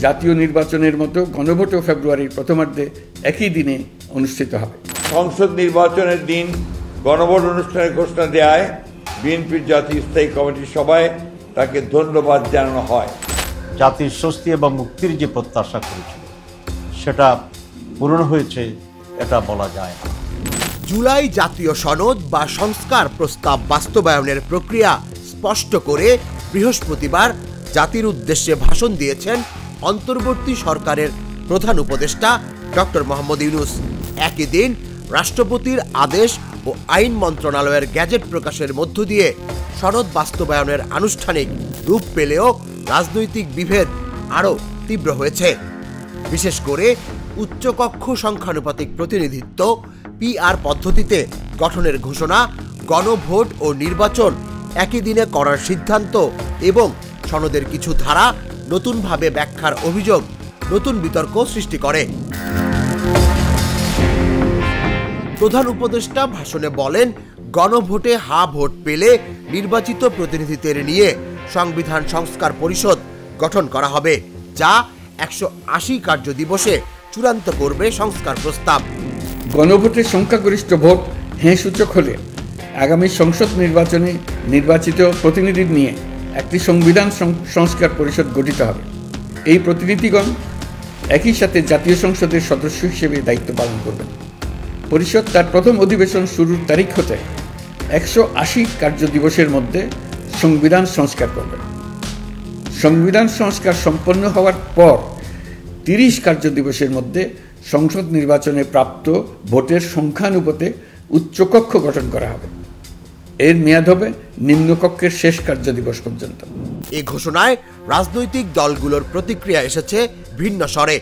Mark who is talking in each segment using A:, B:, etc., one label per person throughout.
A: জাতীয় নির্বাচনের মতো গণভোটও ফেব্রুয়ারির প্রথমার্ধে একই দিনে অনুষ্ঠিত হবে।
B: সংসদ নির্বাচনের দিন গণভোট অনুষ্ঠানের ঘোষণা দেওয়ায় বিএনপির জাতীয় স্থায়ী কমিটির সভায় তাকে ধন্যবাদ জানানো হয়।
C: জাতির স্বস্তি এবং মুক্তির যে প্রত্যাশা করেছিল সেটা পূরণ হয়েছে, এটা বলা যায় না।
D: জুলাই জাতীয় সনদ বা সংস্কার প্রস্তাব বাস্তবায়নের প্রক্রিয়া স্পষ্ট করে বৃহস্পতিবার জাতির উদ্দেশ্যে ভাষণ দিয়েছেন অন্তর্বর্তী সরকারের প্রধান উপদেষ্টা ডক্টর মোহাম্মদ ইউনূস। একই দিন রাষ্ট্রপতির আদেশ ও আইন মন্ত্রণালয়ের গ্যাজেট প্রকাশের মধ্য দিয়ে সনদ বাস্তবায়নের আনুষ্ঠানিক রূপ পেলেও রাজনৈতিক বিভেদ আরও তীব্র হয়েছে। বিশেষ করে উচ্চকক্ষ সংখ্যানুপাতিক প্রতিনিধিত্ব পিআর পদ্ধতিতে গঠনের ঘোষণা, গণভোট ও নির্বাচন একই দিনে করার সিদ্ধান্ত এবং সনদের কিছু ধারা নতুনভাবে ব্যাখ্যার অভিযোগ নতুন বিতর্ক সৃষ্টি করে। প্রধান উপদেষ্টা ভাষণে বলেন, গণভোটে হা ভোট পেলে নির্বাচিত প্রতিনিধিদের নিয়ে সংবিধান সংস্কার পরিষদ গঠন করা হবে, যা 180 কার্য দিবসে চূড়ান্ত করবে সংস্কার প্রস্তাব।
A: গণভোটের সংখ্যাগরিষ্ঠ ভোট হ্যাঁ সূচক হলে আগামী সংসদ নির্বাচনে নির্বাচিত প্রতিনিধি নিয়ে একটি সংবিধান সংস্কার পরিষদ গঠিত হবে। এই প্রতিনিধিগণ একই সাথে জাতীয় সংসদের সদস্য হিসেবে দায়িত্ব পালন করবেন। পরিষদ তার প্রথম অধিবেশন শুরুর তারিখ হতে 180 কার্য দিবসের মধ্যে সংবিধান সংস্কার করবে। সংবিধান সংস্কার সম্পন্ন হওয়ার পর 30 কার্য দিবসের মধ্যে সংসদ নির্বাচনে প্রাপ্ত ভোটের সংখ্যানুপাতে উচ্চকক্ষ গঠন করা হবে। এর মেয়াদ হবে নিম্নকক্ষের শেষ কার্য দিবস পর্যন্ত।
D: এই ঘোষণায় রাজনৈতিক দলগুলোর প্রতিক্রিয়া এসেছে ভিন্ন স্বরে।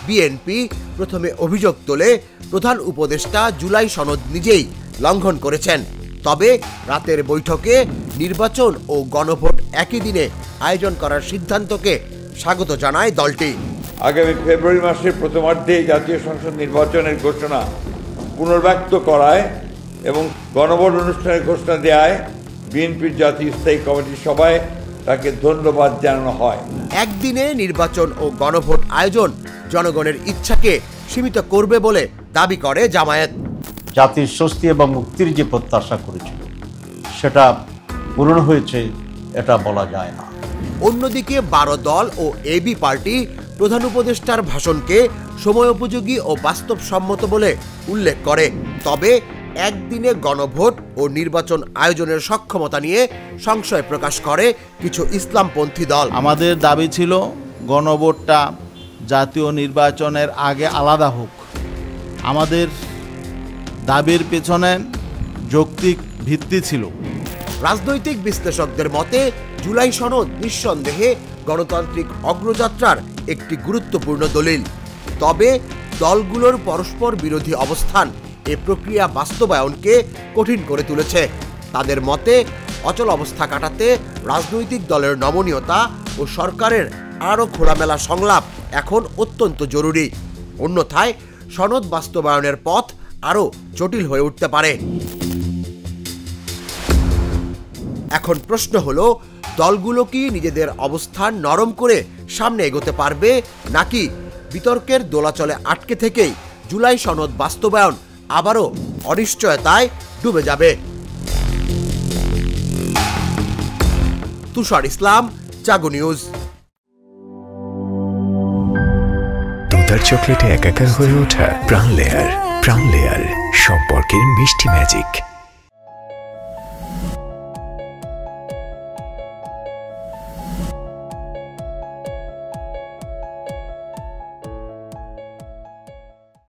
D: বিএনপি প্রথমে অভিযোগ তোলে প্রধান উপদেষ্টা জুলাই সনদ নিজেই লঙ্ঘন করেছেন। তবে রাতের বৈঠকে নির্বাচন ও গণভোট একই দিনে আয়োজন করার সিদ্ধান্তকে স্বাগত জানায় দলটি।
B: আগামী ফেব্রুয়ারি মাসের প্রথমার্ধে জাতীয় সংসদ নির্বাচনের ঘোষণা পুনর্ব্যক্ত করায় এবং গণভোট অনুষ্ঠানের ঘোষণা দেওয়ায় বিএনপির জাতীয় স্থায়ী কমিটির সভায় তাকে ধন্যবাদ জানানো হয়।
D: একদিনে নির্বাচন ও গণভোট আয়োজন জনগণের ইচ্ছাকে সীমিত করবে বলে দাবি করে জামায়াত।
C: জাতির স্বস্তি এবং মুক্তির যে প্রত্যাশা করেছিল সেটা পূরণ হয়েছে, এটা বলা যায় না।
D: অন্যদিকে 12 দল ও এবি পার্টি প্রধান উপদেষ্টার ভাষণকে সময়োপযোগী ও বাস্তবসম্মত বলে উল্লেখ করে। তবে একদিনে গণভোট ও নির্বাচন আয়োজনের সক্ষমতা নিয়ে সংশয় প্রকাশ করে কিছু ইসলামপন্থী দল।
E: আমাদের দাবি ছিল গণভোটটা জাতীয় নির্বাচনের আগে আলাদা হোক। আমাদের দাবির পেছনে যৌক্তিক ভিত্তি ছিল।
D: রাজনৈতিক বিশ্লেষকদের মতে জুলাই সনদ নিঃসন্দেহে গণতান্ত্রিক অগ্রযাত্রার একটি গুরুত্বপূর্ণ দলিল। তবে দলগুলোর পরস্পর বিরোধী অবস্থান এ প্রক্রিয়া বাস্তবায়নকে কঠিন করে তুলেছে। তাদের মতে অচল অবস্থা কাটাতে রাজনৈতিক দলের নমনীয়তা ও সরকারের আরও খোলামেলা সংলাপ এখন অত্যন্ত জরুরি। অন্যথায় সনদ বাস্তবায়নের পথ আরও জটিল হয়ে উঠতে পারে। এখন প্রশ্ন হলো, দলগুলো কি নিজেদের অবস্থান নরম করে সামনে এগোতে পারবে, নাকি বিতর্কের দোলাচলে আটকে থেকেই জুলাই সনদ বাস্তবায়ন আবারও অনিশ্চয়তায় ডুবে যাবে? তুষার ইসলাম, জাগো নিউজ।
F: দুধার চকলেটে একাকার হয়ে ওঠা প্রাণ লেয়ার সম্পর্কের মিষ্টি ম্যাজিক।